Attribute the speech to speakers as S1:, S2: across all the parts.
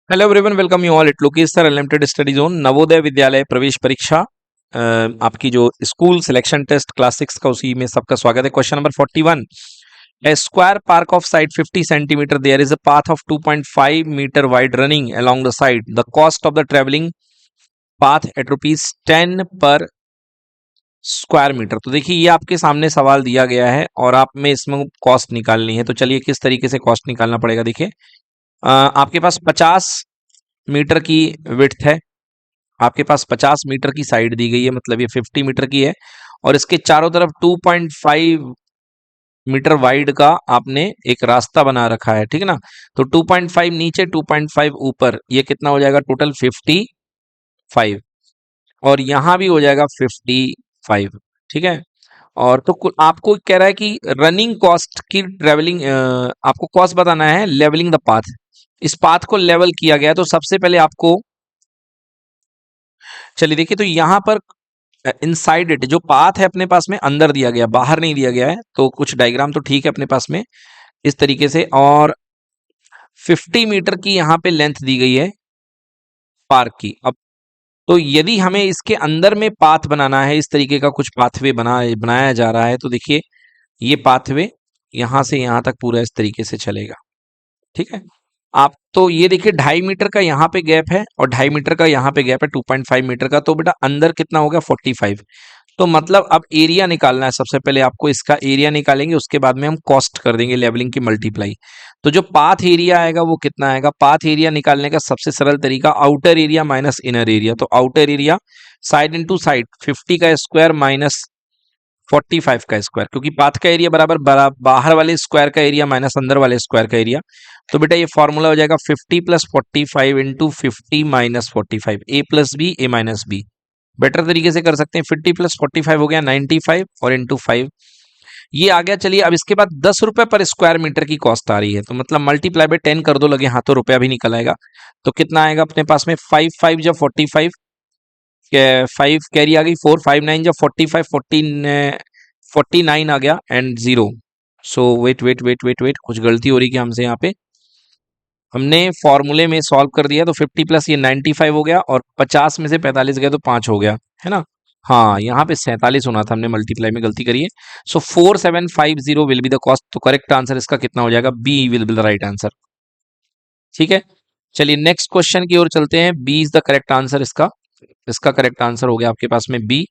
S1: Hello everyone, welcome you all it Lokesh sir unlimited study zone Navodaya Vidyalaya प्रवेश परीक्षा। आपकी जो स्कूल सिलेक्शन टेस्ट क्लास 6 का, उसी में सबका स्वागत है। Question number 41, a square park of side 50 centimetre, there is a path of 2.5 metre wide running along the side, the cost of the travelling path at ₹10 per square metre. तो देखिए, ये आपके सामने सवाल दिया गया है और आप में इसमें कॉस्ट निकालनी है। तो चलिए किस तरीके से कॉस्ट निकालना पड़ेगा। देखिए, आपके पास 50 मीटर की विड्थ है, आपके पास 50 मीटर की साइड दी गई है, मतलब ये 50 मीटर की है, और इसके चारों तरफ 2.5 मीटर वाइड का आपने एक रास्ता बना रखा है, ठीक है ना। तो 2.5 नीचे, 2.5 ऊपर, ये कितना हो जाएगा टोटल 55, और यहां भी हो जाएगा 55, ठीक है। और तो आपको कह रहा है कि रनिंग कॉस्ट की ट्रेवलिंग, आपको कॉस्ट बताना है लेवलिंग द पाथ। इस पाथ को लेवल किया गया, तो सबसे पहले आपको, चलिए देखिए, तो यहां पर इनसाइड इट जो पाथ है अपने पास में अंदर दिया गया, बाहर नहीं दिया गया है। तो कुछ डायग्राम तो ठीक है अपने पास में इस तरीके से, और 50 मीटर की यहां पे लेंथ दी गई है पार्क की। अब तो यदि हमें इसके अंदर में पाथ बनाना है, इस तरीके का कुछ पाथवे बनाया जा रहा है, तो देखिए ये पाथवे यहां से यहां तक पूरा इस तरीके से चलेगा, ठीक है। आप तो ये देखिए 2.5 मीटर का यहाँ पे गैप है और 2.5 मीटर का यहाँ पे गैप है 2.5 मीटर का, तो बेटा अंदर कितना हो गया 45। तो मतलब अब एरिया निकालना है। सबसे पहले आपको इसका एरिया निकालेंगे, उसके बाद में हम कॉस्ट कर देंगे लेवलिंग की मल्टीप्लाई। तो जो पाथ एरिया आएगा वो कितना आएगा, पाथ एरिया निकालने का सबसे सरल तरीका outer area minus inner area. तो outer area side into side, 50 का स्क्वायर माइनस 45 का स्क्वायर, क्योंकि पाथ का एरिया बराबर बाहर वाले स्क्वायर का एरिया माइनस अंदर वाले स्क्वायर का एरिया। तो बेटा ये फॉर्मूला हो जाएगा 50 प्लस 45 इंटू 50 माइनस 45, ए प्लस बी ए माइनस बी। बेटर तरीके से कर सकते हैं, 50 प्लस 45 हो गया 95 और इंटू 5 ये आ गया। चलिए अब इसके बाद 10 रुपए पर स्क्वायर मीटर की कॉस्ट आ रही है, तो मतलब मल्टीप्लाई बाय 10 कर दो, लगे हाथों रुपया भी निकल आएगा। तो कितना आएगा अपने पास में 5 जब 45, 5 कैरी आ गई, 4 5 9 जब 45 49 आ गया and 0। So wait wait wait wait wait, कुछ गलती हो रही क्या हमसे यहाँ पे। हमने फॉर्मूले में सॉल्व कर दिया, तो 50 प्लस ये 95 हो गया, और 50 में से 45 गया तो 5 हो गया, है ना। हाँ, यहाँ पे 47 होना था, हमने मल्टीप्लाई में गलती करी है। So 4750 will be the cost. तो करेक्ट आंसर इसका कितना हो जाएगा, B will be the right answer, ठीक है। चलिए नेक्स्ट क्वेश्चन की ओर चलते हैं। B is the correct answer, इसका करेक्ट आंसर हो गया आपके पास में बी।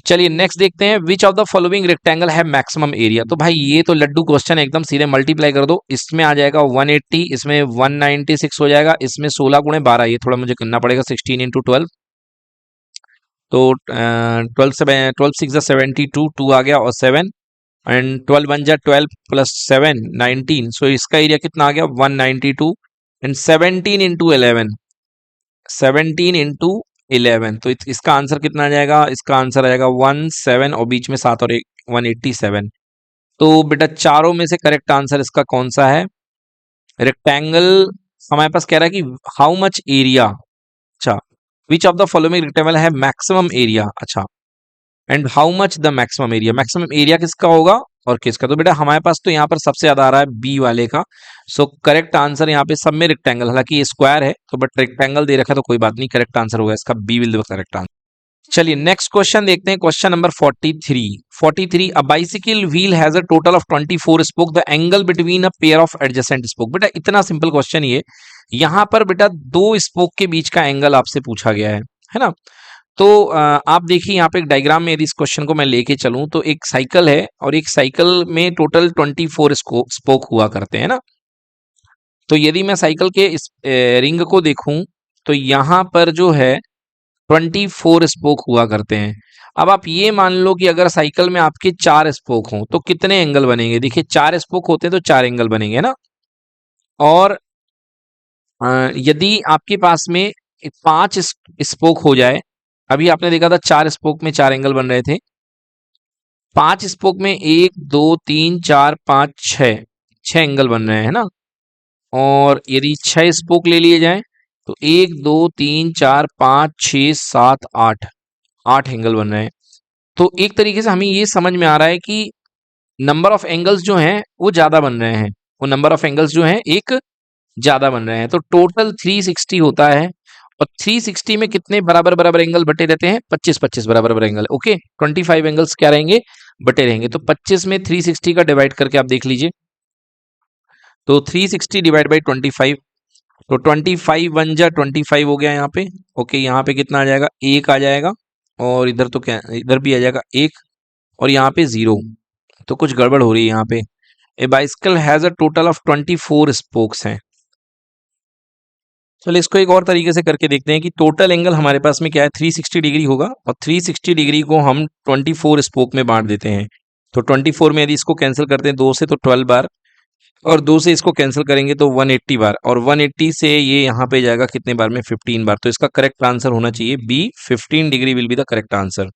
S1: चलिए नेक्स्ट देखते हैं, विच ऑफ द फॉलोइंग रेक्टेंगल है मैक्सिमम एरिया। तो भाई ये तो लड्डू क्वेश्चन है, एकदम सीधे मल्टीप्लाई कर दो। इसमें आ जाएगा 180, इसमें 196 हो जाएगा, इसमें 16 गुणे 12, ये थोड़ा मुझे करना पड़ेगा, 16 इंटू 12। तो 12 6 72, 2 आ गया और 7, एंड 12 1 जा 12 प्लस 7 19। सो इसका एरिया कितना आ गया 192, एंड 17 इंटू 11, 17 इंटू 11। तो इसका आंसर कितना आ जाएगा, इसका आंसर आ जाएगा 17, और बीच में 7 और 1 187। तो बेटा चारों में से करेक्ट आंसर इसका कौन सा है। रेक्टेंगल हमारे पास कह रहा है कि हाउ मच एरिया, अच्छा, विच ऑफ द फॉलोइंग रेक्टेंगल है मैक्सिमम एरिया, अच्छा, and how much the maximum area किसका होगा और किसका। तो बेटा हमारे पास तो यहाँ पर सबसे ज्यादा आ रहा है बी वाले का। सो करेक्ट आंसर यहाँ पे सब में रेक्टेंगल, हालांकि ये स्क्वायर है तो बट रेक्टेंगल दे रखा है तो कोई बात नहीं, करेक्ट आंसर होगा इसका B will the correct answer. चलिए नेक्स्ट क्वेश्चन देखते हैं, question number 43। A bicycle wheel has a total of 24 spoke, the angle between a pair of adjacent spoke. बेटा इतना सिंपल क्वेश्चन ये, यहाँ पर बेटा दो स्पोक के बीच का एंगल आपसे पूछा गया है ना। तो आप देखिए यहाँ पे एक डायग्राम में, यदि इस क्वेश्चन को मैं लेके चलूं, तो एक साइकिल है और एक साइकिल में टोटल 24 स्पोक हुआ करते हैं ना। तो यदि मैं साइकिल के इस रिंग को देखूं, तो यहाँ पर जो है 24 स्पोक हुआ करते हैं। अब आप ये मान लो कि अगर साइकिल में आपके 4 स्पोक हों तो कितने एंगल बनेंगे। देखिए 4 स्पोक होते हैं तो 4 एंगल बनेंगे ना। और यदि आपके पास में 5 स्पोक हो जाए, अभी आपने देखा था 4 स्पोक में 4 एंगल बन रहे थे, 5 स्पोक में 1 2 3 4 5 6 एंगल बन रहे हैं ना। और यदि 6 स्पोक ले लिए जाएं तो 1 2 3 4 5 6 7 8 एंगल बन रहे हैं। तो एक तरीके से हमें ये समझ में आ रहा है कि नंबर ऑफ एंगल्स जो हैं वो ज्यादा बन रहे हैं, वो नंबर ऑफ एंगल्स जो हैं एक ज्यादा बन रहे हैं। तो टोटल 360 होता है, और 360 में कितने बराबर बराबर एंगल बटे रहते हैं? 25 25 बराबर बराबर एंगल। ओके, 25 एंगल्स क्या रहेंगे? बटे रहेंगे। तो 25 में 360 का डिवाइड करके आप देख लीजिए, तो 360 डिवाइड बाई 25, तो 25 वन जा 25 हो गया यहाँ पे। ओके, यहाँ पे कितना आ जाएगा? एक आ जाएगा, और इधर तो क्या, इधर भी आ जाएगा एक, और यहाँ पे 0। तो कुछ गड़बड़ हो रही है यहाँ पे। A bicycle has a total of 24 spokes हैं। चलिए इसको एक और तरीके से करके देखते हैं कि टोटल एंगल हमारे पास में क्या है? 360 डिग्री होगा, और 360 डिग्री को हम 24 स्पोक में बांट देते हैं। तो 24 में यदि इसको कैंसिल करते हैं 2 से तो 12 बार, और 2 से इसको कैंसिल करेंगे तो 180 बार, और 180 से ये यहाँ पे जाएगा कितने बार में? 15 बार। तो इसका करेक्ट आंसर होना चाहिए B, 15 degree will be the correct answer.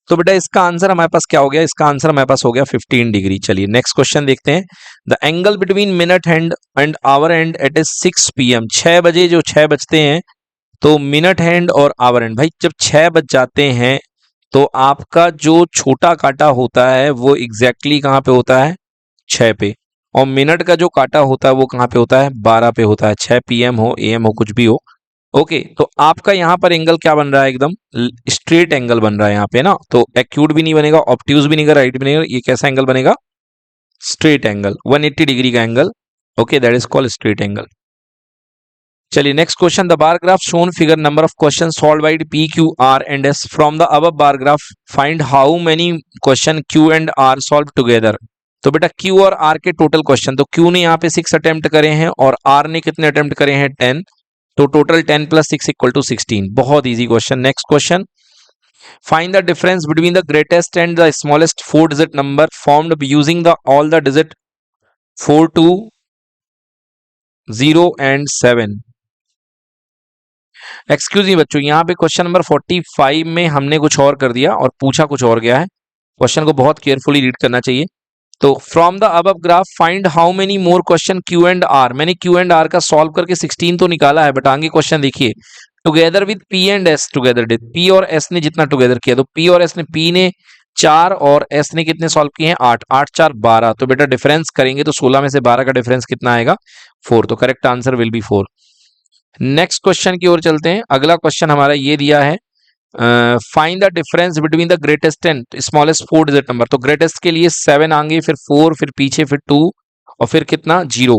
S1: तो बेटा इसका आंसर हमारे पास क्या हो गया? इसका आंसर हमारे पास हो गया 15 डिग्री। चलिए नेक्स्ट क्वेश्चन देखते हैं। The angle between minute hand and hour hand at is 6 PM, 6 बजे जो 6 बजते हैं, तो मिनट हैंड और आवर हैंड, भाई जब 6 बज जाते हैं तो आपका जो छोटा काटा होता है वो एग्जैक्टली कहाँ पे होता है? 6 पे। और मिनट का जो काटा होता है वो कहाँ पे होता है? 12 पे होता है। 6 PM हो, AM हो, कुछ भी हो। ओके, तो आपका यहाँ पर एंगल क्या बन रहा है? एकदम स्ट्रेट एंगल बन रहा है यहाँ पे ना। तो एक्यूट भी नहीं बनेगा, ऑब्ट्यूज भी नहीं बनेगा, राइट भी नहीं बनेगा। ये कैसा एंगल बनेगा? स्ट्रेट एंगल, 180 डिग्री का angle. Okay, that is called straight angle. चलिए next question. The bar graph shown figure number of question solve by P, Q, R and S from the above bar graph, find how many question Q and R solve together. तो बेटा Q और R के total question, तो Q ने यहाँ पे 6 attempt करे हैं, और R ने कितने अटेम्प्ट करे हैं? 10। तो टोटल 10 + 6 = 16। बहुत easy question. Next question, find the difference between the greatest and the smallest 4 digit number formed using the all the digit 4, 2, 0 and 7। Excuse me बच्चों, यहाँ पे क्वेश्चन नंबर 45 में हमने कुछ और कर दिया और पूछा कुछ और गया है। क्वेश्चन को बहुत केयरफुली रीड करना चाहिए। तो from the above graph find how many more question Q and R। मैंने Q एंड R का सॉल्व करके 16 तो निकाला है, बट आगे क्वेश्चन देखिए, together with P and S together did. P और S ने जितना टुगेदर किया, तो P और S ने, P ने 4 और S ने कितने सॉल्व किए हैं? 8। 8 4 12। तो बेटा डिफरेंस करेंगे तो 16 में से 12 का डिफरेंस कितना आएगा? 4। तो correct answer will B 4। Next question की ओर चलते हैं। अगला क्वेश्चन हमारा ये दिया है, find the difference between the greatest and smallest 4 digit number. तो ग्रेटेस्ट के लिए 7 आगे, फिर 4, फिर पीछे, फिर 2, और फिर कितना? 0।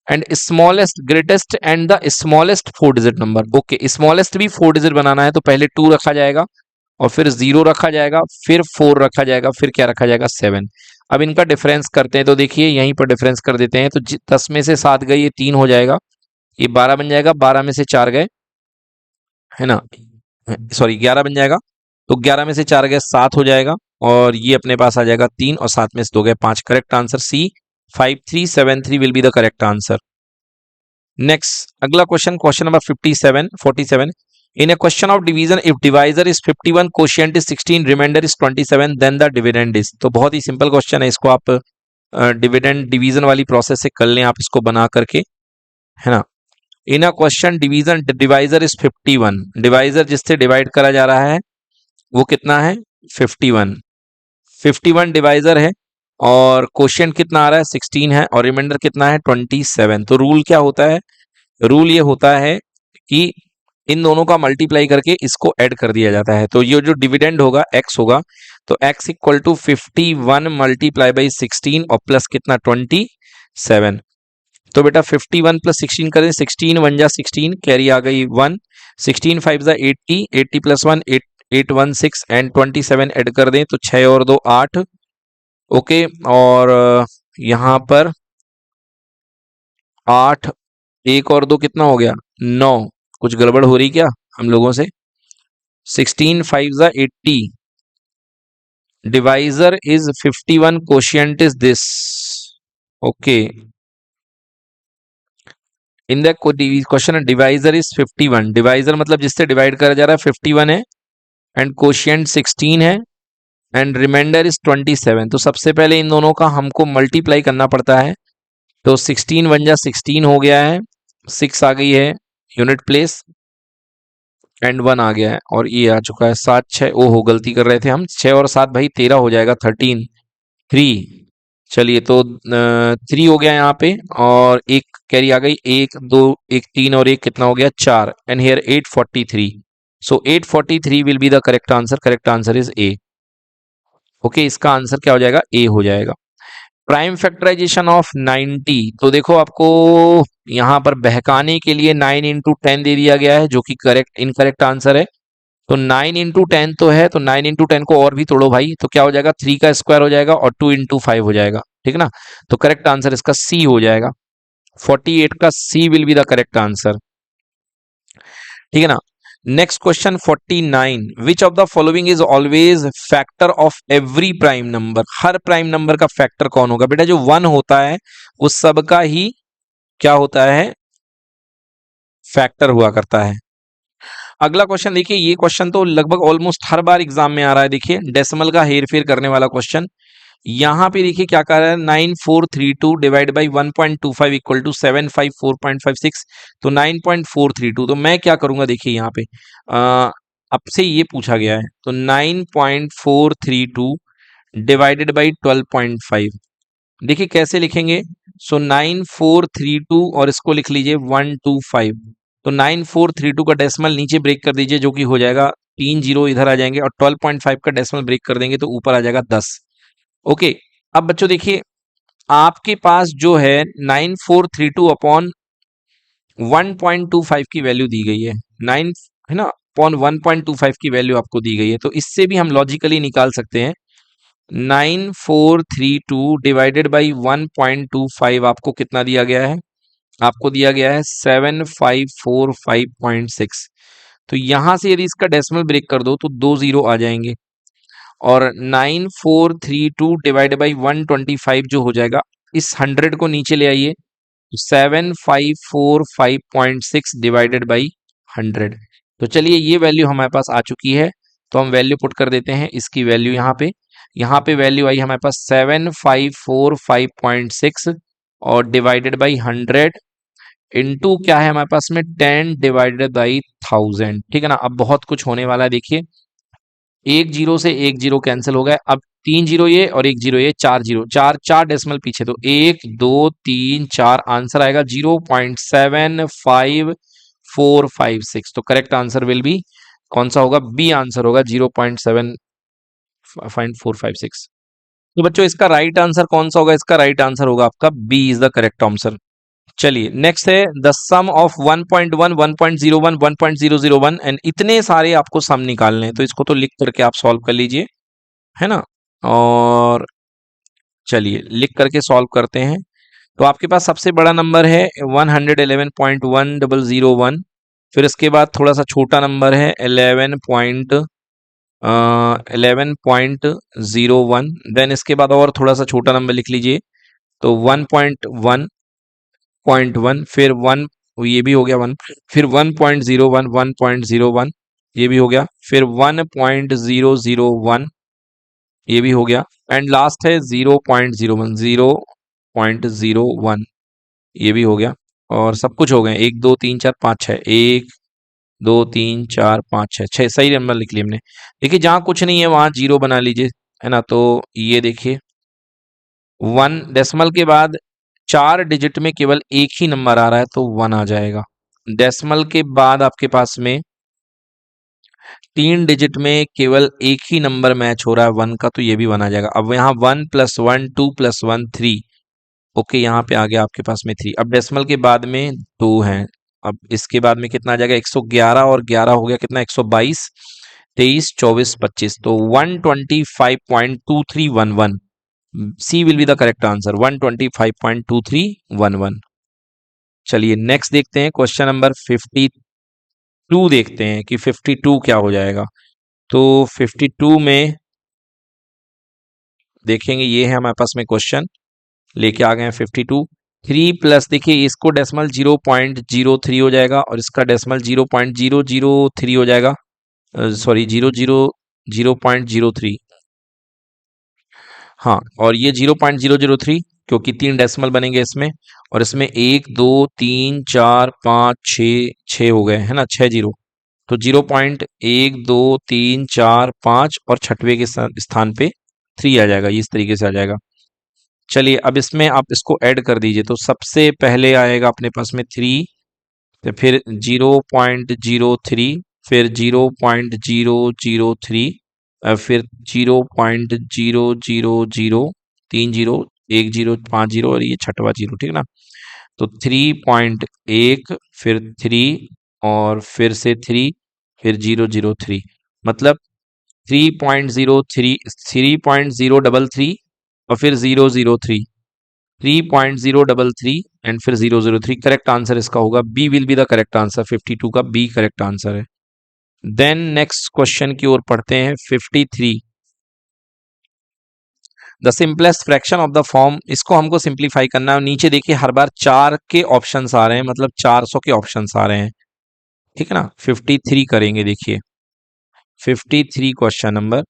S1: And smallest, greatest and the smallest 4 digit number. Okay, smallest भी 4 डिजिट बनाना है तो पहले 2 रखा जाएगा, और फिर 0 रखा जाएगा, फिर 4 रखा जाएगा, फिर क्या रखा जाएगा? 7। अब इनका डिफरेंस करते हैं, तो देखिए यहीं पर डिफरेंस कर देते हैं। तो 10 में से 7 गए, ये 3 हो जाएगा, ये 12 बन जाएगा, 12 में से 4 गए, है ना, सॉरी 11 बन जाएगा, तो 11 में से 4 गए 7 हो जाएगा, और ये अपने पास आ जाएगा 3, और 7 में से 2 गए 5। Correct answer C, 5373 will be the correct answer. Next अगला question, question number 47 in a question of division, if divisor is 51, quotient is 16, remainder is 27, then the dividend is. तो बहुत ही सिंपल क्वेश्चन है, इसको आप डिविडेंड डिवीजन वाली process से कर लें आप इसको बना करके, है ना। In a question division, divisor is 51, divisor जिससे डिवाइड करा जा रहा है वो कितना है? 51। 51 डिवाइजर है, और क्वोशिएंट कितना आ रहा है? 16 है, और रिमाइंडर कितना है? 27। तो रूल क्या होता है? रूल ये होता है कि इन दोनों का मल्टीप्लाई करके इसको ऐड कर दिया जाता है। तो ये जो डिविडेंड होगा x होगा, तो x = 51 मल्टीप्लाई बाई 16 और प्लस कितना? 27। तो बेटा 51 + 16 करें, 16 1 जा 16, कैरी आ गई 1, 16 5 जा 80, 80 + 1 8, 816, एंड 27 ऐड कर दें तो 6 और 2 8। ओके, और यहाँ पर 8, 1 और 2 कितना हो गया? 9। कुछ गड़बड़ हो रही क्या हम लोगों से? 16 5 जा 80, divisor is 51, quotient is this. Okay, in the question divisor is 51, divisor मतलब जिससे डिवाइड करा जा रहा है 51 है, एंड कोशिएंट 16 है, एंड रिमाइंडर इज 27। तो सबसे पहले इन दोनों का हमको मल्टीप्लाई करना पड़ता है। तो 16 1 जा 16 हो गया है, 6 आ गई है यूनिट प्लेस, एंड 1 आ गया है, और ये आ चुका है 7 6। ओहो, गलती कर रहे थे हम, 6 और 7 भाई 13 हो जाएगा, 13 3 चलिए तो 3 हो गया यहाँ पे, और एक कैरी आ गई, एक दो, एक तीन, और एक कितना हो गया, 4, and here 843। So 843 will be the correct answer. Correct answer is a. Okay, इसका आंसर क्या हो जाएगा, ए हो जाएगा। प्राइम फैक्टराइजेशन ऑफ 90, तो देखो आपको यहाँ पर बहकाने के लिए 9 इंटू 10 दे दिया गया है, जो कि करेक्ट इनकरेक्ट आंसर है। तो 9 इंटू 10 तो है, तो 9 इंटू 10 को और भी तोड़ो भाई, तो क्या हो जाएगा, 3 का स्क्वायर हो जाएगा और 2 इंटू 5 हो जाएगा, ठीक है ना। तो करेक्ट आंसर इसका सी हो जाएगा। 48 का C will be the correct answer, ठीक है ना। Next question 49, which of the following is always factor of every prime number. हर प्राइम नंबर का फैक्टर कौन होगा बेटा, जो 1 होता है वो सबका ही क्या होता है, फैक्टर हुआ करता है। अगला क्वेश्चन देखिए, ये क्वेश्चन तो लगभग ऑलमोस्ट हर बार एग्जाम में आ रहा है। देखिए डेसिमल का हेर फेर करने वाला क्वेश्चन। यहाँ पे देखिए क्या कर रहा है, 9432 डिवाइड बाई 1.25 इक्वल टू 754.56। तो 9.432, तो मैं क्या करूंगा, देखिए यहाँ पे अब से ये पूछा गया है, तो 9.432 डिवाइडेड बाई 12.5। देखिए कैसे लिखेंगे, सो 9432 और इसको लिख लीजिए 125। तो 9432 का डेसिमल नीचे ब्रेक कर दीजिए, जो कि हो जाएगा 3 जीरो इधर आ जाएंगे, और 12.5 का डेसिमल ब्रेक कर देंगे तो ऊपर आ जाएगा 10। ओके, अब बच्चों देखिए आपके पास जो है 9432 अपॉन 1.25 की वैल्यू दी गई है, 9 है ना, अपॉन 1.25 की वैल्यू आपको दी गई है, तो इससे भी हम लॉजिकली निकाल सकते हैं। 9432 डिवाइडेड बाई 1.25 आपको कितना दिया गया है, आपको दिया गया है 7545.6। तो यहां से यदि इसका डेसिमल ब्रेक कर दो तो 2 जीरो आ जाएंगे, और 9432 डिवाइड बाई 125 जो हो जाएगा, इस 100 को नीचे ले आइए, तो 7545.6 डिवाइडेड बाई 100। तो चलिए ये वैल्यू हमारे पास आ चुकी है, तो हम वैल्यू पुट कर देते हैं इसकी वैल्यू यहाँ पे वैल्यू आई हमारे पास 7545.6, और डिवाइडेड बाई 100 इनटू क्या है हमारे पास में 10 डिवाइडेड बाई 1000, ठीक है ना। अब बहुत कुछ होने वाला है, देखिए एक जीरो से एक जीरो कैंसिल हो गए, अब 3 जीरो ये और एक जीरो ये, 4 जीरो, चार चार डेसिमल पीछे, तो 1 2 3 4, आंसर आएगा 0.75456। तो करेक्ट आंसर विल बी कौन सा होगा, बी आंसर होगा 0.75456। तो बच्चों इसका राइट आंसर कौन सा होगा, इसका राइट आंसर होगा आपका B is the correct answer. चलिए नेक्स्ट है द सम ऑफ 1.1 1.01 1.001, एंड इतने सारे आपको सम निकालने हैं, तो इसको तो लिख करके आप सॉल्व कर लीजिए, है ना। और चलिए लिख करके सॉल्व करते हैं। तो आपके पास सबसे बड़ा नंबर है 111.1001, फिर इसके बाद थोड़ा सा छोटा नंबर है 11.01, देन इसके बाद और थोड़ा सा छोटा नंबर लिख लीजिए, तो 1.1, फिर 1, ये भी हो गया 1, फिर 1.01 1.01, ये भी हो गया, फिर 1.001, ये भी हो गया, एंड लास्ट है 0.01 0.01, ये भी हो गया, और सब कुछ हो गए, 1 2 3 4 5 6, 1 2 3 4 5 6, 6 सही नंबर लिख लिए हमने। देखिए जहां कुछ नहीं है वहां जीरो बना लीजिए, है ना। तो ये देखिए 1 डेसिमल के बाद 4 डिजिट में केवल एक ही नंबर आ रहा है, तो 1 आ जाएगा। डेसिमल के बाद आपके पास में 3 डिजिट में केवल एक ही नंबर मैच हो रहा है 1 का, तो ये भी 1 आ जाएगा। अब यहाँ 1 + 1 2 + 1 3, ओके यहाँ पे आ गया आपके पास में 3। अब डेसिमल के बाद में 2 हैं, अब इसके बाद में कितना आ जाएगा, 111, और 11 हो गया कितना, 122 23 24 25, तो 125.2311, C will be the correct answer, 125.2311। चलिए नेक्स्ट देखते हैं क्वेश्चन नंबर 52, देखते हैं कि 52 क्या हो जाएगा। तो 52 में देखेंगे, ये है हमारे पास में क्वेश्चन लेके आ गए हैं 52। 3 प्लस, देखिए इसको डेसिमल 0.03 हो जाएगा, और इसका डेसिमल 0.003 हो जाएगा, सॉरी 0.003, हाँ, और ये 0.003 क्योंकि 3 डेसिमल बनेंगे इसमें, और इसमें 1 2 3 4 5 6 6 हो गए, है ना, 6 जीरो, तो 0.1 2 3 4 5, और छठवें के स्थान पे 3 आ जाएगा, इस तरीके से आ जाएगा। चलिए अब इसमें आप इसको ऐड कर दीजिए, तो सबसे पहले आएगा अपने पास में 3, तो फिर 0.03, फिर 0.003, फिर 0.000, 3 जीरो, 1 जीरो, 5 जीरो और ये छठवा जीरो, ठीक है ना। तो 3.1, फिर 3 और फिर से 3, फिर 003, मतलब 3.03, 3.033 और फिर 003, 3.033 एंड फिर 003। करेक्ट आंसर इसका होगा B, will be the correct answer. 52 का बी करेक्ट आंसर है। देन नेक्स्ट क्वेश्चन की ओर पढ़ते हैं। 53, the simplest fraction of the form, इसको हमको सिंप्लीफाई करना है। नीचे देखिए हर बार 4 के ऑप्शंस आ रहे हैं, मतलब 400 के ऑप्शंस आ रहे हैं, ठीक है ना। 53 करेंगे, देखिए 53 question number,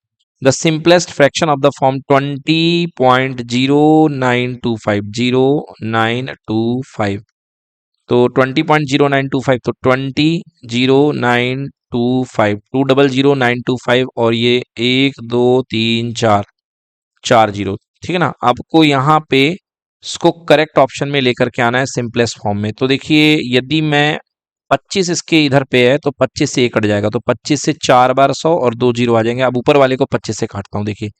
S1: the simplest fraction of the form 20.0925, तो 20.0925, तो 200925, 200925 और ये 1 2 3 4, 4 जीरो, ठीक है ना। आपको यहाँ पे इसको करेक्ट ऑप्शन में लेकर के आना है सिंपलेस्ट फॉर्म में। तो देखिए यदि मैं 25 इसके इधर पे है तो 25 से ये कट जाएगा, तो 25 से 4 बार 100 और 2 जीरो आ जाएंगे। अब ऊपर वाले को 25 से काटता हूँ, देखिए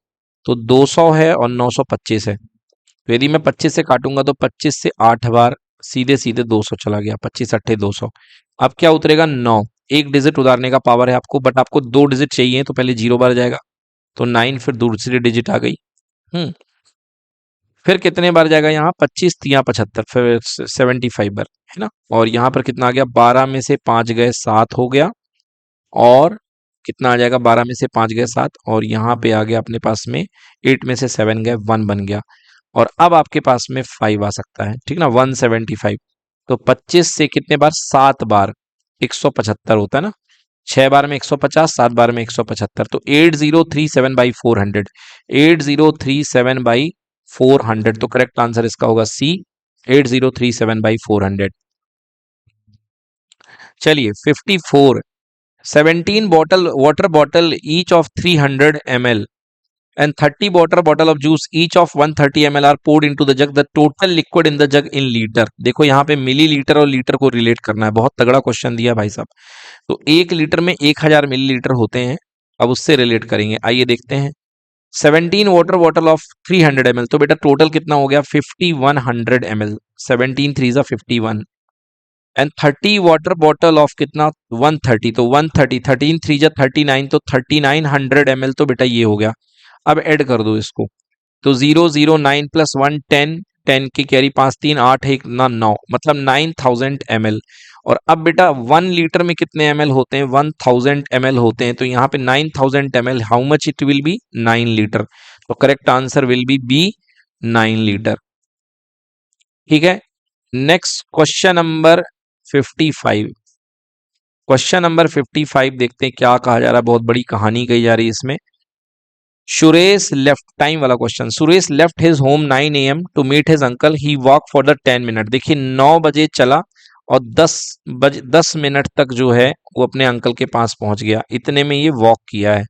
S1: तो 200 है और 925 है। तो यदि मैं 25 से काटूंगा तो 25 से 8 बार सीधे सीधे 200 चला गया, 25 अट्ठे 200। अब क्या उतरेगा 9, एक डिजिट उतारने का पावर है आपको, बट आपको 2 डिजिट चाहिए, तो पहले 0 बार जाएगा, तो 9 फिर दूसरी डिजिट आ गई। फिर कितने बार जाएगा यहाँ, 25 तिया 75, फिर 75 बार, है ना। और यहाँ पर कितना आ गया, 12 में से 5 गए 7 हो गया, और कितना आ जाएगा, 12 में से 5 गए 7, और यहाँ पे आ गया अपने पास में 8 में से 7 गए 1 बन गया, और अब आपके पास में 5 आ सकता है, ठीक ना, 175। तो 25 से कितने बार, 7 बार 175 होता है ना, 6 बार में 150, 7 बार में 175, तो 8037/400, 8037/400, तो करेक्ट आंसर इसका होगा सी, 8037/400। चलिए 54, 17 bottle water bottle each of 300 ml and 30 water bottle of juice each of 130 ml are poured into the jug. The total liquid in the jug in liter. देखो यहाँ पे मिलीलीटर और लीटर को relate करना है, बहुत तगड़ा क्वेश्चन दिया भाई साहब। तो 1 लीटर में 1000 मिलीलीटर होते हैं, अब उससे रिलेट करेंगे, आइए देखते हैं। 17 वाटर बॉटल ऑफ 300 ml, तो बेटा टोटल कितना हो गया, 5100 ml, 17 3 51, and 30 water bottle of कितना, 130, तो 130, 13 3 39, तो 3900 ml, तो बेटा ये हो गया। अब ऐड कर दो इसको, तो 009 प्लस 1 10, 10 की कैरी 5 3 8 1 ना 9, मतलब 9000 ml। और अब बेटा 1 लीटर में कितने ml होते हैं, 1000 ml होते हैं, तो यहाँ पे 9000 ml, how much it will be, 9 litre. तो correct answer will be B, 9 litre, ठीक है। Next question number 55, question number 55 देखते हैं क्या कहा जा रहा है, बहुत बड़ी कहानी कही जा रही है इसमें। सुरेश लेफ्ट, टाइम वाला question, Suresh left his home 9 AM to meet his uncle, he walk for the 10 minute. देखिए 9 बजे चला और 10 मिनट तक जो है वो अपने अंकल के पास पहुंच गया, इतने में ये वॉक किया है।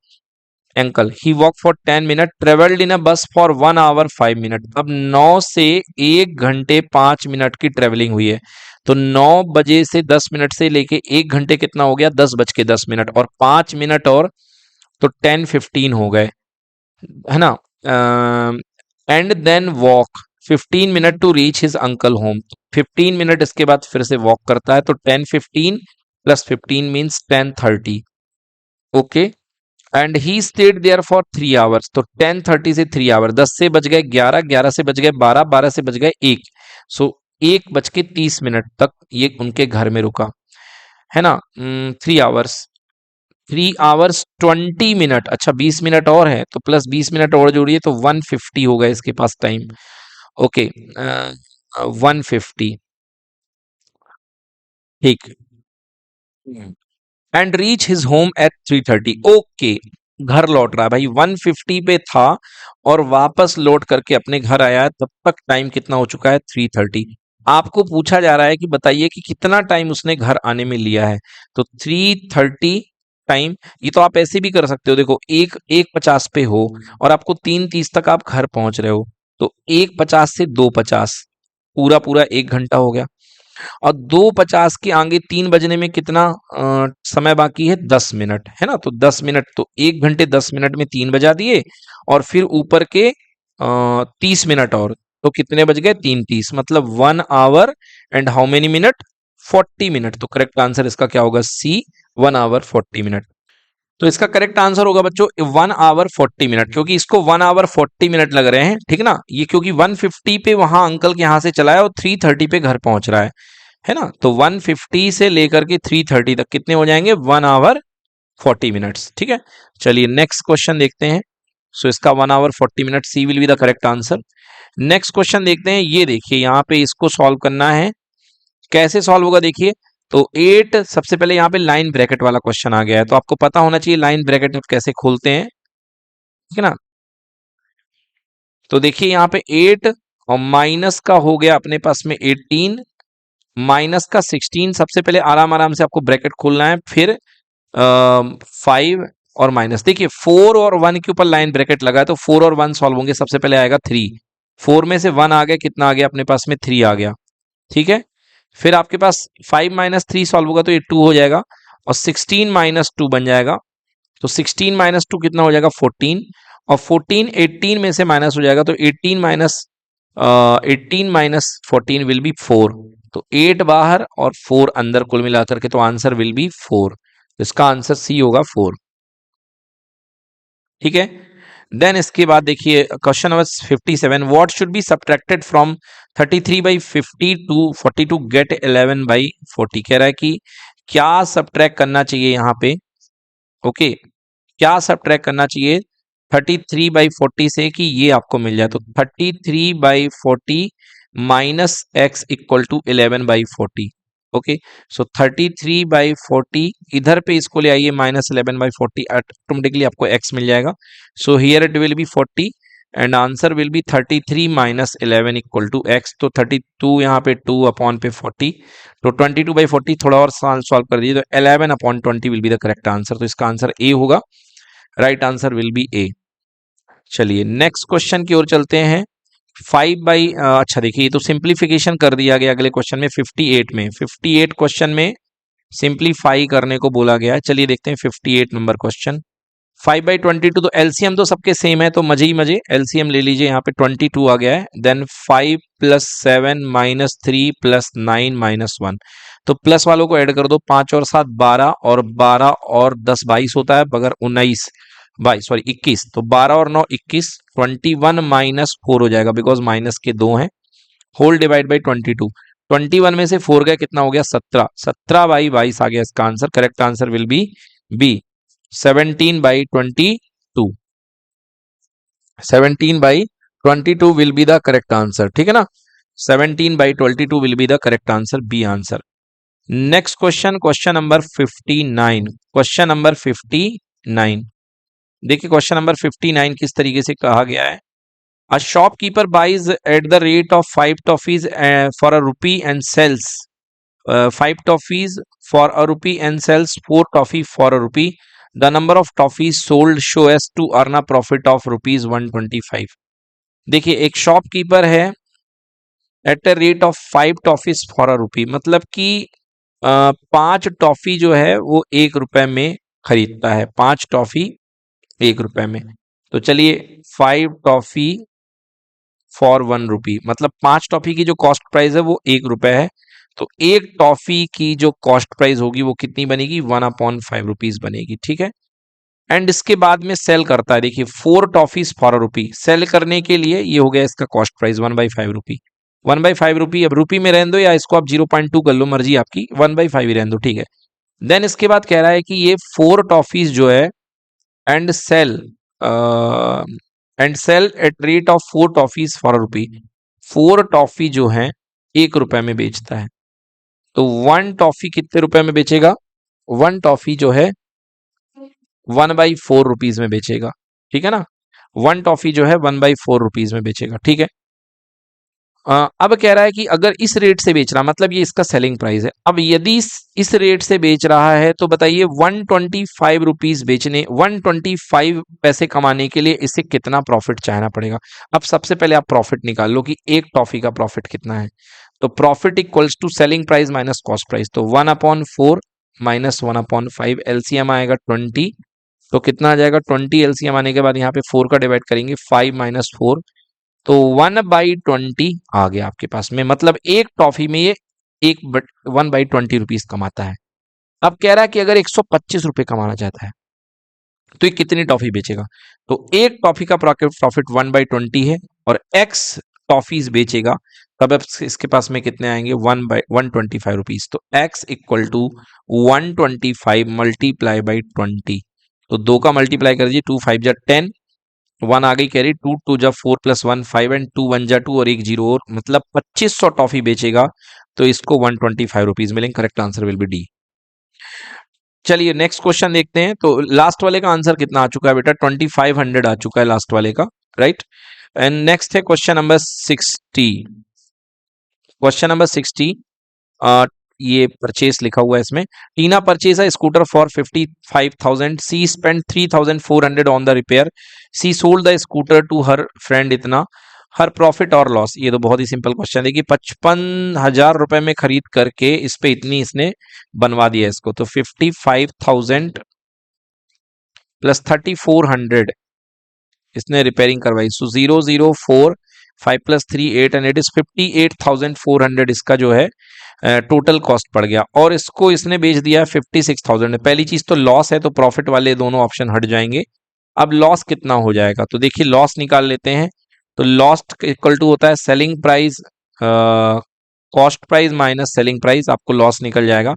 S1: Uncle, he walk for 10 minute, travelled in a bus for 1 our 5 minute. अब 9 से 1 घंटे 5 मिनट की ट्रेवलिंग हुई है, तो 9 बजे से 10 मिनट से लेके 1 घंटे कितना हो गया, 10 बज के 10 मिनट, और 5 मिनट और, तो 10:15 हो गए, है ना। And then walk 15 minute to reach his uncle home, 15 minute इसके बाद फिर से वॉक करता है, तो 10:15 plus 15 means 10:30, okay. And he stayed there for 3 hours, तो 10:30 से 3 आवर, 10 से बज गए 11, 11 से बज गए 12, 12 से बज गए 1, सो 1 बज के 30 मिनट तक ये उनके घर में रुका, है ना। 3 आवर्स, 3 आवर्स 20 मिनट, अच्छा 20 मिनट और है, तो प्लस 20 मिनट और जोड़िए, तो 150 होगा इसके पास टाइम, ओके। 150, ठीक। And reach his home at 3:30, okay. घर लौट रहा है भाई, 150 पे था और वापस लौट करके अपने घर आया है, तब तक टाइम कितना हो चुका है, 3:30। आपको पूछा जा रहा है कि बताइए कि कितना टाइम उसने घर आने में लिया है, तो 3:30 टाइम, ये तो आप ऐसे भी कर सकते हो, देखो 1:50 पे हो और आपको 3:30 तक आप घर पहुंच रहे हो, तो 1:50 से 2:50 पूरा पूरा 1 घंटा हो गया। और 2:50 के आगे 3 बजने में कितना समय बाकी है? 10 मिनट, है ना। तो 10 मिनट, तो 1 घंटे 10 मिनट में 3 बजा दिए, और फिर ऊपर के 30 मिनट और, तो कितने बज गए? 3:30, मतलब 1 our and how many minute? 40 minute. तो करेक्ट आंसर इसका क्या होगा? सी, 1 आवर 40 मिनट। तो इसका करेक्ट आंसर होगा बच्चों 1 आवर 40 मिनट, क्योंकि इसको 1 आवर 40 मिनट लग रहे हैं, ठीक ना। ये क्योंकि 150 पे वहां अंकल के यहां से चला है और 3:30 पे घर पहुंच रहा है ना। तो 150 से लेकर के 3:30 तक कितने हो जाएंगे? 1 आवर 40 मिनट्स, ठीक है। चलिए नेक्स्ट क्वेश्चन देखते हैं। सो इसका 1 hour 40 minute, C will be the correct answer. Next question देखते हैं। ये देखिए यहाँ पे इसको सॉल्व करना है। कैसे सॉल्व होगा देखिए। तो 8, सबसे पहले यहाँ पे लाइन ब्रैकेट वाला क्वेश्चन आ गया है, तो आपको पता होना चाहिए लाइन ब्रैकेट आप कैसे खोलते हैं, ठीक है ना। तो देखिए यहाँ पे 8 और माइनस का हो गया अपने पास में 18, माइनस का 16। सबसे पहले आराम आराम से आपको ब्रैकेट खोलना है, फिर 5 और माइनस। देखिए 4 और 1 के ऊपर लाइन ब्रैकेट लगा है, तो 4 और 1 सॉल्व होंगे। सबसे पहले आएगा 3, 4 में से 1 आ गया, कितना आ गया अपने पास में? 3 आ गया, ठीक है। फिर आपके पास 5 माइनस 3 सॉल्व होगा, तो ये 2 हो जाएगा, और 16 माइनस 2 बन जाएगा। तो 16 माइनस 2 कितना हो जाएगा? 14, और 14 18 में से माइनस हो जाएगा, तो 18 माइनस 14 विल बी 4। तो 8 बाहर और 4 अंदर, कुल मिलाकर के तो आंसर विल बी 4। इसका आंसर सी होगा 4, ठीक है। देन इसके बाद देखिए question number 57, what should be subtracted from 33/50 to 42 get 11/40। कह रहा है कि क्या सब्ट्रैक्ट करना चाहिए यहाँ पे, ओके, क्या सब्ट्रैक्ट करना चाहिए 33/40 से कि ये आपको मिल जाए। तो 33/40 minus X equal to 11/40। Okay, so 33/40 इधर पे इसको ले आइए, -11/40, ऑटोमेटिकली आपको x मिल जाएगा। So here it will be 40 and answer will be 33 minus 11 equal to x। तो 32 यहाँ पे 2 अपॉन पे 40, तो 22/40 थोड़ा और सॉल्व कर दीजिए, तो 11/20 will be the correct answer. तो इसका आंसर ए होगा, राइट आंसर विल बी ए। चलिए नेक्स्ट क्वेश्चन की ओर चलते हैं। 5 बाई अच्छा देखिए, ये तो सिंप्लीफिकेशन कर दिया गया अगले क्वेश्चन में। 58 क्वेश्चन में सिंप्लीफाई करने को बोला गया है। चलिए देखते हैं 58 नंबर क्वेश्चन। 5/22, तो एलसीएम तो सबके सेम है, तो मजे ही मजे एलसीएम ले लीजिए। यहाँ पे 22 आ गया है, देन 5 + 7 - 3 + 9 - 1। तो प्लस वालों को ऐड कर दो, 5 और 7 12, और 12 और 10 22 होता है, बगर 19 22 सॉरी 21, तो 12 और 9 21, 21 - 4 हो जाएगा, बिकॉज माइनस के 2 हैं, होल डिवाइड बाई 22। 21 में से 4 गया, कितना हो गया? 17, 17/22 आ गया इसका आंसर। Correct answer will be B, 17/22। 17/22 will be the correct answer, ठीक है ना। 17/22 will be the correct answer, B answer. Next question, question number 59। Question number 59, देखिए क्वेश्चन नंबर 59 किस तरीके से कहा गया है। A shopkeeper buys at the rate of 5 toffees for a rupee and sells 5 toffees for a rupee and sells 4 toffee for a rupee. The number of toffees sold so as to earn a profit of ₹125। देखिए एक shopkeeper है, at a rate of 5 toffees for a rupee, मतलब कि 5 toffee जो है वो 1 रुपए में खरीदता है। 5 टॉफी 1 रुपए में। तो चलिए 5 टॉफी फॉर 1 रुपी, मतलब 5 टॉफी की जो कॉस्ट प्राइस है वो 1 रुपए है। तो एक टॉफी की जो कॉस्ट प्राइस होगी वो कितनी बनेगी? 1/5 रुपीज बनेगी, ठीक है। एंड इसके बाद में सेल करता है, देखिए 4 toffees for a rupee, sell करने के लिए ये हो गया इसका कॉस्ट प्राइस 1/5 रुपी। 1/5 रुपी, अब रुपी में रहने दो या इसको आप 0.2 कर लो, मर्जी आपकी, 1/5 ही रहने दो, ठीक है। देन इसके बाद कह रहा है कि ये 4 टॉफीज जो है and sell at rate of 4 toffees for a rupee, 4 toffee जो है 1 रुपए में बेचता है। तो 1 टॉफी कितने रुपए में बेचेगा? 1 टॉफी जो है 1/4 रुपीज में बेचेगा, ठीक है ना। 1 टॉफी जो है 1/4 रुपीज में बेचेगा, ठीक है। अब कह रहा है कि अगर इस रेट से बेच रहा, मतलब ये इसका सेलिंग प्राइस है, अब यदि इस रेट से बेच रहा है तो बताइए 125 रुपीज बेचने, 125 पैसे कमाने के लिए इसे कितना प्रॉफिट चाहना पड़ेगा। अब सबसे पहले आप प्रॉफिट निकाल लो कि एक टॉफी का प्रॉफिट कितना है। तो profit equals to selling price minus cost price, तो 1/4 माइनस 1/5, एलसीएम आएगा 20, तो कितना आ जाएगा 20, एलसीएम आने के बाद यहाँ पे 4 का डिवाइड करेंगे, 5 माइनस 4, तो 1/20 आ गया आपके पास में, मतलब एक टॉफी में ये 1/20 रुपीज कमाता है। अब कह रहा है कि अगर 125 रुपए कमाना चाहता है तो ये कितनी टॉफी बेचेगा। तो एक टॉफी का प्रॉफिट 1/20 है और एक्स टॉफीज बेचेगा, तब अब इसके पास में कितने आएंगे 1/125 रुपीज। तो x equal to 125 multiply by 20, तो 2 का मल्टीप्लाई कर दीजिए, 2 5 जा 10, 1 आ गई कैरी, 2 2 जा 4 प्लस 1 5 एंड 2 1 जा 2 और एक जीरो और, मतलब 2500 टॉफी बेचेगा तो इसको 125 रुपीज मिलेंगे। Correct answer will B D. चलिए नेक्स्ट क्वेश्चन देखते हैं। तो लास्ट वाले का आंसर कितना आ चुका है बेटा, 2500 आ चुका है लास्ट वाले का, राइट। एंड नेक्स्ट है क्वेश्चन नंबर 60। क्वेश्चन नंबर 60, ये परचेस लिखा हुआ है इसमें। Tina purchase a scooter for 55,000, she spend 3,400 on the repair, she sold the scooter to her friend इतना, हर प्रॉफिट और लॉस। ये तो बहुत ही सिंपल क्वेश्चन है कि 55,000 रुपए में खरीद करके इस पे इतनी इसने बनवा दिया इसको, तो 55,000 प्लस 3,400 इसने रिपेयरिंग करवाई, सो 004 5 प्लस 3 8 एंड इट इज 58,400 इसका जो है टोटल कॉस्ट पड़ गया, और इसको इसने बेच दिया 56,000। पहली चीज तो लॉस है, तो प्रॉफिट वाले दोनों ऑप्शन हट जाएंगे। अब लॉस कितना हो जाएगा, तो देखिए लॉस निकाल लेते हैं। तो लॉस इक्वल टू होता है selling price, cost price minus selling price, आपको लॉस निकल जाएगा।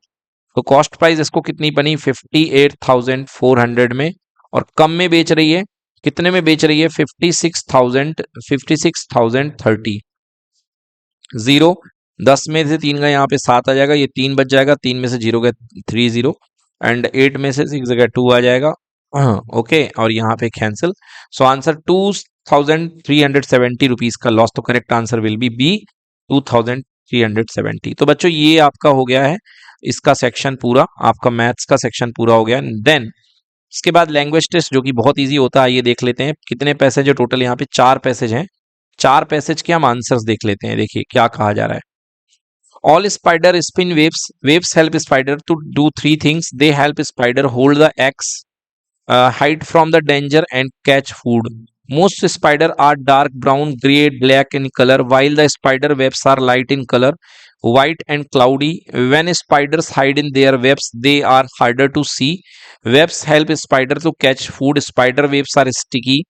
S1: तो कॉस्ट प्राइस इसको कितनी बनी 58,400 में, और कम में बेच रही है, कितने में बेच रही है 56,030, जीरो 10 में से 3 का यहाँ पे 7 आ जाएगा, ये 3 बच जाएगा, 3 में से 0 गया 3 0 एंड 8 में से 6 जगह 2 आ जाएगा, ओके, और यहाँ पे कैंसिल। सो आंसर 2,370 रुपीज का लॉस, तो correct answer will be B 2,370। तो बच्चों ये आपका हो गया है इसका सेक्शन पूरा, आपका मैथ्स का सेक्शन पूरा हो गया। देन इसके बाद लैंग्वेज टेस्ट जो कि बहुत इजी होता है, आइए देख लेते हैं कितने पैसेज है टोटल। यहाँ पे 4 पैसेज हैं, 4 पैसेज के हम आंसर्स देख लेते हैं। देखिए क्या कहा जा रहा है। All spider spin webs, webs help spider to do 3 things, they help spider hold the eggs, hide from the danger and catch food. Most spider are dark brown, gray, black in color, while the spider webs are light in color, white and cloudy. When spiders hide in their webs, they are harder to see. Webs help spider to catch food. Spider webs are sticky.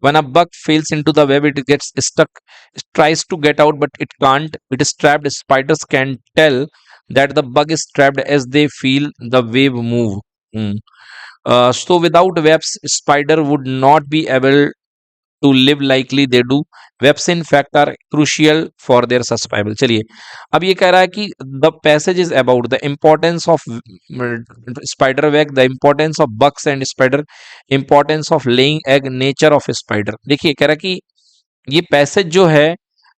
S1: When a bug falls into the web, it gets stuck. It tries to get out, but it can't. It is trapped. Spiders can tell that the bug is trapped as they feel the web move. Hmm. So without webs, spider would not be able to live likely they do. Webs in fact are crucial for their survival. चलिए अब ये कह रहा है कि the passage is about the importance of spider web, the importance of bugs and spider, importance of laying egg, nature of spider. देखिए कह रहा है कि ये पैसेज जो है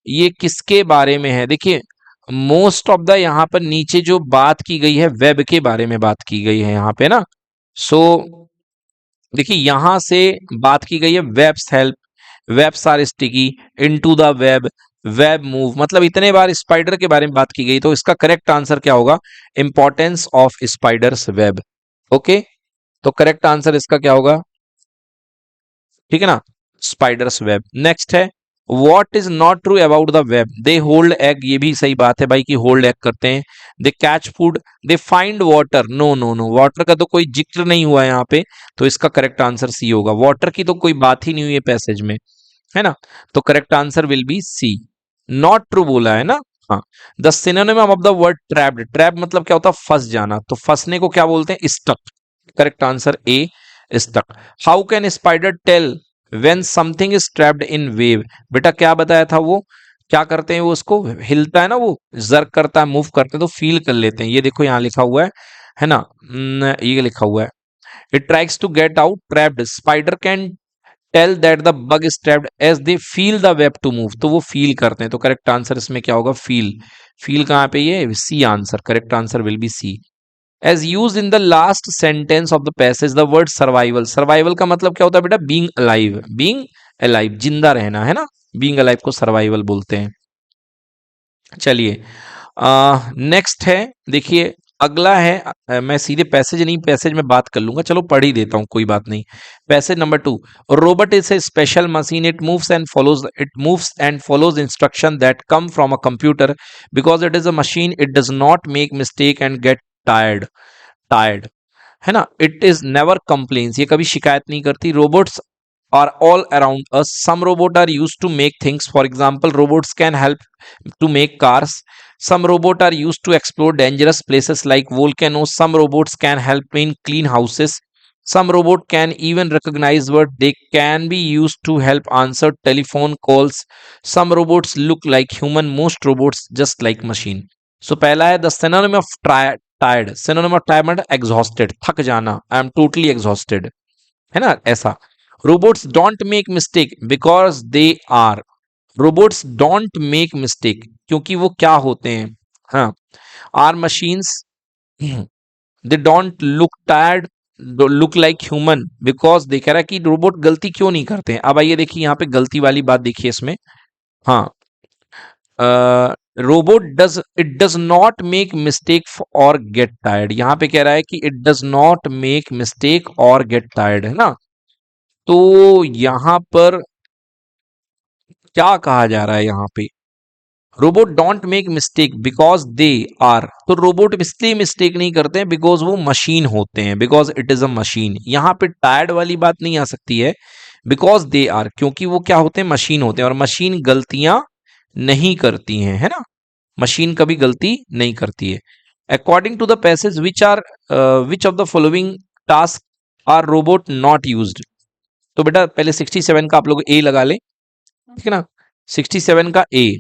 S1: ये किसके बारे में है। देखिए मोस्ट ऑफ द यहाँ पर नीचे जो बात की गई है वेब के बारे में बात की गई है यहाँ पे ना। सो देखिए यहां से बात की गई है webs help, webs are sticky, into the web, web move, मतलब इतने बार स्पाइडर के बारे में बात की गई, तो इसका करेक्ट आंसर क्या होगा importance of spiders web. Okay तो करेक्ट आंसर इसका क्या होगा, ठीक है ना, स्पाइडर्स वेब। नेक्स्ट है what is not true about the web, they hold egg, ये भी सही बात है भाई कि होल्ड एग करते हैं। They catch food, they find water, no no no, water का तो कोई जिक्र नहीं हुआ है यहाँ पे, तो इसका करेक्ट आंसर सी होगा। वाटर की तो कोई बात ही नहीं हुई है पैसेज में, है ना, तो correct answer will be C. Not true बोला है ना, हाँ। The synonym of the word trapped, trap मतलब क्या होता है फंस जाना, तो फंसने को क्या बोलते हैं stuck, correct answer A stuck. How can spider tell when something is trapped in web, बेटा क्या बताया था वो, क्या करते हैं वो उसको हिलता है ना, वो जर्क करता है, मूव करते हैं तो फील कर लेते हैं। ये देखो यहाँ लिखा हुआ है ना, ये लिखा हुआ है it tries to get out trapped, spider can tell that the bug is trapped as they feel the web to move, तो वो फील करते हैं, तो करेक्ट आंसर इसमें क्या होगा, फील। फील कहां पे, ये C answer, correct answer will be C. As use in the last sentence of the passage the word survival, survival का मतलब क्या होता है बेटा, बीइंग अलाइव, बीइंग अलाइव, जिंदा रहना, है ना, बीइंग अलाइव को सर्वाइवल बोलते हैं। चलिए नेक्स्ट है, देखिए अगला है, मैं सीधे पैसेज नहीं, पैसेज में बात कर लूंगा, चलो पढ़ ही देता हूं, कोई बात नहीं। Passage number 2, robot is a special machine, it moves and follows instruction that come from a computer, because it is a machine, it does not make mistake and get tired, tired, है ना, it is never complains, ये कभी शिकायत नहीं करती। Robots are all around us, some robots are used to make things, for example robots can help to make cars, some robots are used to explore dangerous places like volcanoes, some robots can help in clean houses, some robot can even recognize words, they can be used to help answer telephone calls, some robots look like human, most robots just like machine। so पहला है the synonym of tired, synonym of tired exhausted, थक जाना, I am totally exhausted, है ना, ऐसा। Robots don't make mistake because they are, robots don't make mistake क्योंकि वो क्या होते हैं, हाँ, are machines, they don't look tired, look like human because they, कह रहा है कि रोबोट गलती क्यों नहीं करते हैं। अब आइए देखिए यहाँ पे गलती वाली बात देखिए इसमें, हाँ, robot does, it does not make mistake और गेट टायर्ड, यहाँ पे कह रहा है कि it does not make mistake और गेट टायर्ड, है ना, तो यहां पर क्या कहा जा रहा है, यहाँ पे robot don't make mistake because they are, तो रोबोट इसलिए मिस्टेक नहीं करते हैं बिकॉज वो मशीन होते हैं, because it is a machine, यहां पे टायर्ड वाली बात नहीं आ सकती है, बिकॉज दे आर, क्योंकि वो क्या होते हैं, मशीन होते हैं, और मशीन गलतियां नहीं करती हैं, है ना, मशीन कभी गलती नहीं करती है। According to the passage which of the following task are robot not used, तो बेटा पहले 67 का आप लोग ए लगा ले, ठीक है ना, 67 का ए,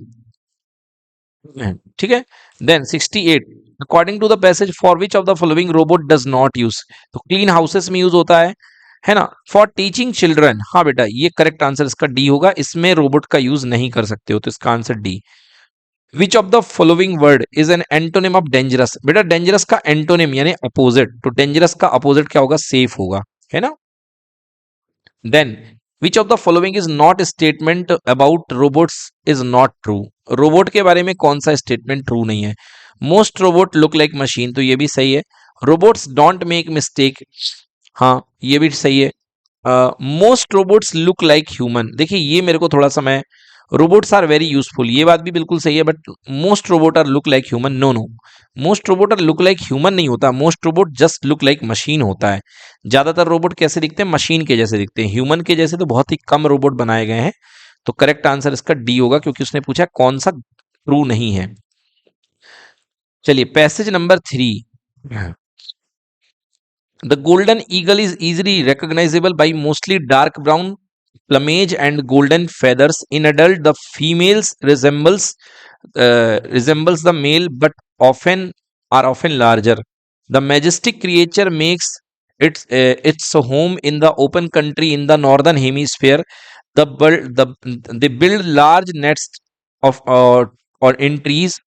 S1: ठीक है। Then 68, according to the passage for which of the following robot does not use, तो क्लीन हाउसेस में यूज होता है ना, फॉर टीचिंग चिल्ड्रन, हाँ बेटा ये करेक्ट आंसर इसका डी होगा, इसमें रोबोट का यूज नहीं कर सकते हो, तो इसका आंसर D. Which of the following word is an antonym of dangerous, बेटा डेंजरस का एंटोनिम यानी अपोजिट, तो डेंजरस का अपोजिट क्या होगा, सेफ होगा, है ना। Then which of the following is not statement about robots is not true, robot के बारे में कौन सा स्टेटमेंट ट्रू नहीं है। Most robot look like machine, तो ये भी सही है। रोबोट्स डोंट मेक मिस्टेक, हाँ ये भी सही है। Most robots look like human, देखिए ये मेरे को थोड़ा सा, मैं रोबोट्स आर वेरी यूजफुल, ये बात भी बिल्कुल सही है, but most robot are look like human, no no, most robot are look like human नहीं होता, most robot just look like machine होता है। ज्यादातर रोबोट कैसे दिखते हैं, मशीन के जैसे दिखते हैं, ह्यूमन के जैसे तो बहुत ही कम रोबोट बनाए गए हैं, तो करेक्ट आंसर इसका डी होगा, क्योंकि उसने पूछा कौन सा ट्रू नहीं है। चलिए passage number 3, the golden eagle is easily recognizable by mostly dark brown plumage and golden feathers. In adult, the females resembles the male, but often larger. The majestic creature makes its home in the open country in the northern hemisphere. They build large nests of or in trees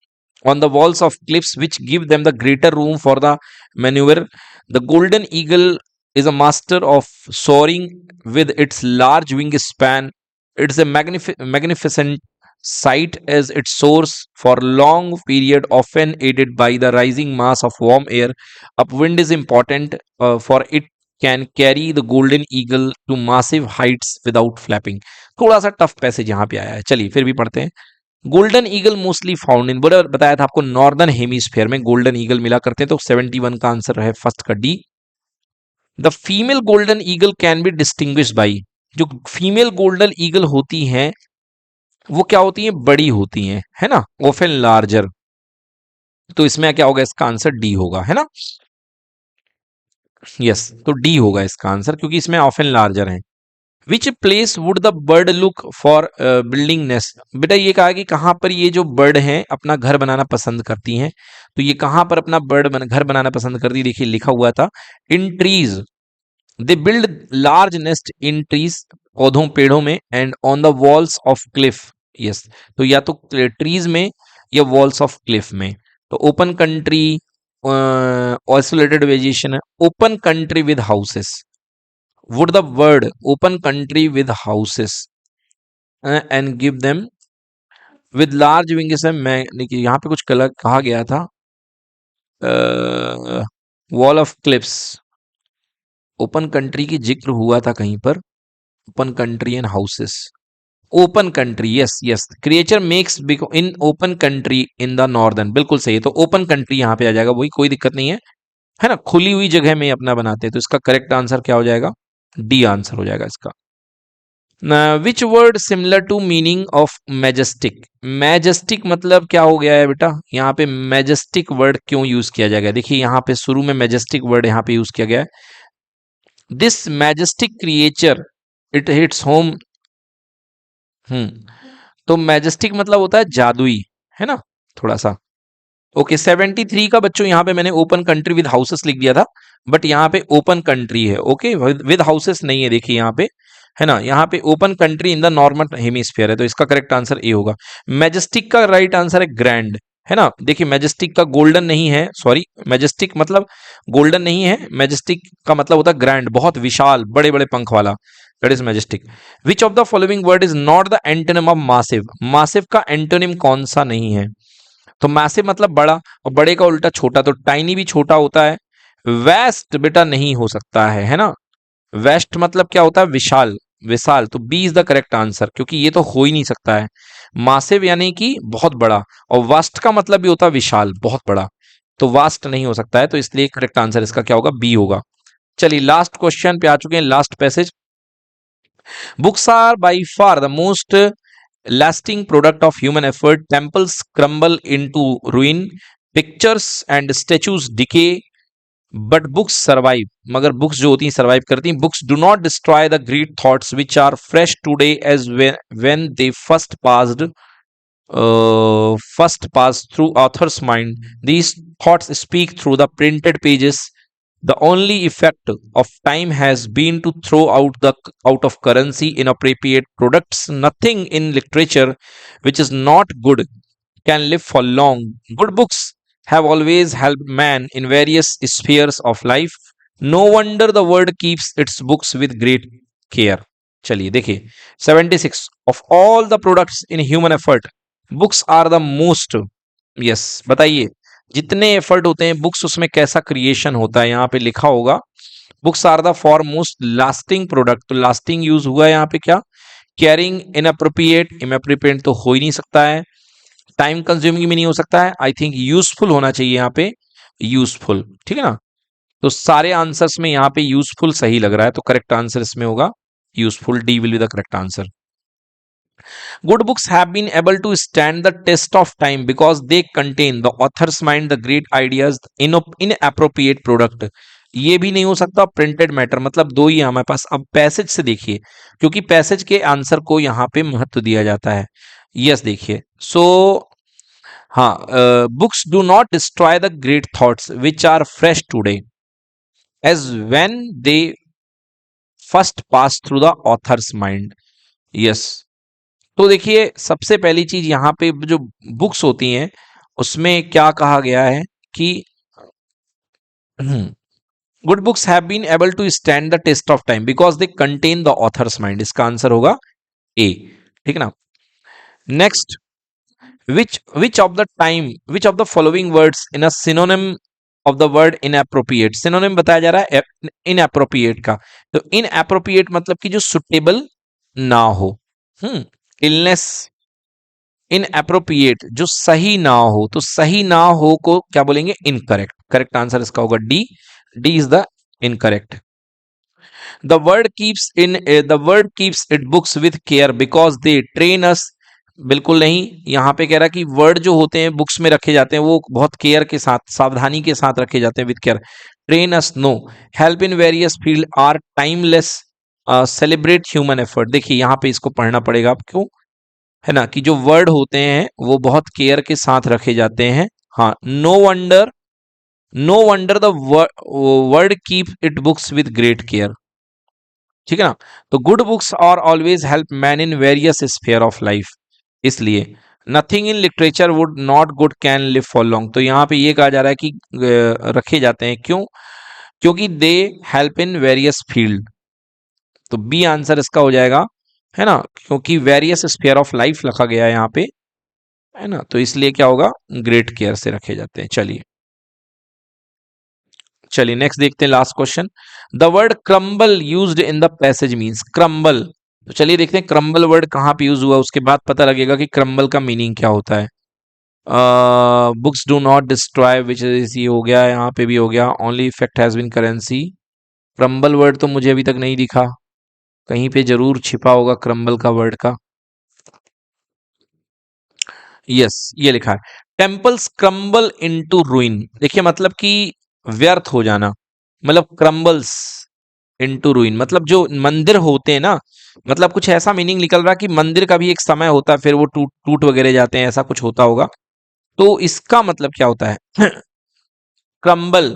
S1: on the walls of cliffs, which give them the greater room for the maneuver. The golden eagle is a master of soaring with its large wingspan. It's a magnificent sight as it soars for long period, often aided by the rising mass of warm air. Upwind is important for it can carry the golden eagle to massive heights without flapping. थोड़ा सा tough passage यहाँ पे आया है, चलिए फिर भी पढ़ते हैं। Golden eagle mostly found in, बोला बताया था आपको नॉर्दर्न हेमिस्फीयर में गोल्डन ईगल मिला करते हैं, तो 71 का आंसर है फर्स्ट का D. The female golden eagle can be distinguish by, जो फीमेल गोल्डन ईगल होती हैं वो क्या होती हैं, बड़ी होती हैं, है ना, ऑफन लार्जर, तो इसमें क्या होगा, इसका आंसर डी होगा, है ना, यस, तो डी होगा इसका आंसर, क्योंकि इसमें ऑफन लार्जर है। Which place would the bird look for building nest, बेटा ये कहा कि कहाँ पर ये जो बर्ड हैं अपना घर बनाना पसंद करती हैं, तो ये कहाँ पर अपना घर बनाना पसंद करती है, देखिए लिखा हुआ था in trees, they build large nest in trees, पौधों पेड़ों में, and on the walls of cliff. Yes, तो या तो ट्रीज में या वॉल्स ऑफ क्लिफ में। तो ओपन कंट्री, आइसोलेटेड वेजिटेशन है। Open country with houses, would the word open country with houses and give them with large wings है। मैं देखिए यहाँ पे कुछ कलर कहा गया था, wall of clips, open country की जिक्र हुआ था कहीं पर, open country and houses, open country, yes yes, creature makes in open country in the northern, बिल्कुल सही है। तो ओपन कंट्री यहाँ पे आ जाएगा, वही, कोई दिक्कत नहीं है ना, खुली हुई जगह में अपना बनाते हैं। तो इसका करेक्ट आंसर क्या हो जाएगा, डी आंसर हो जाएगा इसका। Which word similar to meaning of majestic, majestic मतलब क्या हो गया है बेटा, यहाँ पे मैजेस्टिक वर्ड क्यों यूज किया जाएगा, देखिए यहाँ पे शुरू में मैजेस्टिक वर्ड यहाँ पे यूज किया गया है। This majestic creature it hits home. तो मैजेस्टिक मतलब होता है जादुई, है ना, थोड़ा सा। ओके, 73 का बच्चों यहाँ पे मैंने ओपन कंट्री विद हाउसेस लिख दिया था, बट यहाँ पे ओपन कंट्री है, ओके, विद हाउसेस नहीं है, देखिए यहाँ पे, है ना, यहाँ पे open country in the normal hemisphere है, तो इसका करेक्ट आंसर ए होगा। मैजेस्टिक का राइट आंसर है ग्रैंड, है ना, देखिए मैजेस्टिक का गोल्डन नहीं है, सॉरी, मैजेस्टिक मतलब गोल्डन नहीं है, मैजेस्टिक का मतलब होता है ग्रैंड, बहुत विशाल, बड़े बड़े पंख वाला, that is majestic. Which of the following word is not the antonym of massive, massive का एंटोनिम कौन सा नहीं है, तो मैसिव मतलब बड़ा, और बड़े का उल्टा छोटा, तो टाइनी भी छोटा होता है। वेस्ट बेटा नहीं हो सकता है ना, वेस्ट मतलब क्या होता है, विशाल, विशाल, तो B is the correct answer, क्योंकि ये तो हो ही नहीं सकता है। मासिव यानी कि बहुत बड़ा, और वास्ट का मतलब भी होता है विशाल, बहुत बड़ा, तो वास्ट नहीं हो सकता है, तो इसलिए करेक्ट आंसर इसका क्या होगा, बी होगा। चलिए लास्ट क्वेश्चन पे आ चुके हैं, last passage. Books are by far the most lasting product of human effort. Temples crumble into ruin, pictures and statues decay, but books survive. मगर books जो होती हैं survive करती हैं. Books do not destroy the great thoughts which are fresh today as when they first passed through author's mind. These thoughts speak through the printed pages. The only effect of time has been to throw out of currency inappropriate products. Nothing in literature which is not good can live for long. Good books have always helped man in various spheres of life. No wonder the world keeps its books with great care. चलिए देखिए 76 of all the products in human effort, books are the most. yes, बताइए जितने effort होते हैं books उसमें कैसा creation होता है, यहाँ पे लिखा होगा books are the for most lasting product, तो लास्टिंग यूज हुआ है यहाँ पे क्या, कैरिंग इनअप्रोप्रिएट, इनअप्रोप्रिएट तो हो ही नहीं सकता है, टाइम कंज्यूमिंग भी नहीं हो सकता है, आई थिंक यूजफुल होना चाहिए यहाँ पे, यूजफुल, ठीक है ना, तो सारे आंसर्स में यहाँ पे यूजफुल सही लग रहा है, तो करेक्ट आंसर इसमें होगा useful, D will be the correct answer. Good books have been able to stand the test of time because they contain the author's mind, the great ideas, inappropriate product. ये भी नहीं हो सकता printed matter, मतलब दो ही है हमारे पास। अब पैसेज से देखिए, क्योंकि पैसेज के आंसर को यहाँ पे महत्व दिया जाता है। यस देखिए, सो हाँ, books do not destroy the great thoughts which are fresh today as when they first pass through the author's mind. Yes, तो देखिए सबसे पहली चीज यहाँ पे जो बुक्स होती हैं उसमें क्या कहा गया है कि good books have been able to stand the test of time because they contain the author's mind, इसका आंसर होगा ए, ठीक है ना। Next, which of the time, which of the following words in a synonym of the word inappropriate, synonym बताया जा रहा है inappropriate का, तो इनएप्रोप्रिएट मतलब कि जो सुटेबल ना हो, इलनेस, इनएप्रोप्रिएट जो सही ना हो, तो सही ना हो को क्या बोलेंगे, इनकरेक्ट, करेक्ट आंसर इसका होगा D, D is the incorrect. The word keeps it books with care because they train us, बिल्कुल नहीं, यहां पे कह रहा है कि वर्ड जो होते हैं बुक्स में रखे जाते हैं वो बहुत केयर के साथ, सावधानी के साथ रखे जाते हैं, with care. Train us know, help in various field, are timeless, celebrate human effort. देखिए यहाँ पे इसको पढ़ना पड़ेगा, आप क्यों, है ना, कि जो वर्ड होते हैं वो बहुत केयर के साथ रखे जाते हैं। हाँ, no wonder, no wonder the word keep it books with great care, ठीक है ना। तो good books are always help man in various sphere of life, इसलिए nothing in literature would not good can live for long. तो यहाँ पे ये कहा जा रहा है कि रखे जाते हैं, क्यों? क्योंकि they help in various field. तो बी आंसर इसका हो जाएगा, है ना, क्योंकि वेरियस स्फीयर ऑफ लाइफ लिखा गया है यहाँ पे, है ना, तो इसलिए क्या होगा, ग्रेट केयर से रखे जाते हैं। चलिए चलिए नेक्स्ट देखते हैं, last question. The word crumble used in the passage means, crumble. तो चलिए देखते हैं क्रम्बल वर्ड कहाँ पे यूज हुआ, उसके बाद पता लगेगा कि क्रम्बल का मीनिंग क्या होता है। Books do not destroy which is, ये हो गया, यहाँ पे भी हो गया। Only effect has been currency. Crumble word तो मुझे अभी तक नहीं दिखा, कहीं पे जरूर छिपा होगा क्रम्बल का वर्ड का। यस, ये लिखा है, टेम्पल्स क्रम्बल इनटू रुइन। देखिए मतलब कि व्यर्थ हो जाना, मतलब क्रम्बल्स इनटू रुइन, मतलब जो मंदिर होते हैं ना, मतलब कुछ ऐसा मीनिंग निकल रहा है कि मंदिर का भी एक समय होता है, फिर वो टूट टूट वगैरह जाते हैं, ऐसा कुछ होता होगा। तो इसका मतलब क्या होता है क्रम्बल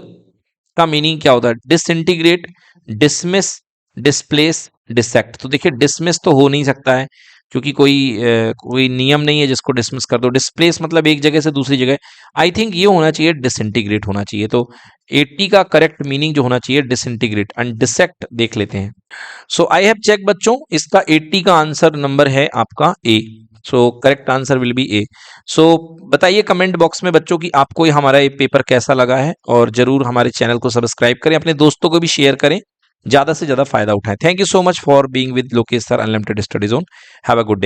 S1: का मीनिंग क्या होता है, डिसइंटीग्रेट, डिसमिस, डिस्प्लेस, डिसेक्ट। तो देखिए डिसमिस तो हो नहीं सकता है, क्योंकि कोई नियम नहीं है जिसको डिसमिस कर दो। डिस्प्लेस मतलब एक जगह से दूसरी जगह, आई थिंक ये होना चाहिए, डिसइंटीग्रेट होना चाहिए। तो 80 का करेक्ट मीनिंग जो होना चाहिए डिसइंटीग्रेट, एंड डिसेक्ट देख लेते हैं। सो आई हैव चेक बच्चों, इसका 80 का आंसर नंबर है आपका A. So correct answer will be A. So बताइए कमेंट बॉक्स में बच्चों कि आपको ये हमारा ये पेपर कैसा लगा है, और जरूर हमारे चैनल को सब्सक्राइब करें, अपने दोस्तों को भी शेयर करें, ज्यादा से ज्यादा फायदा उठाएं। Thank you so much for being with Lokesh sir unlimited study zone. Have a good day.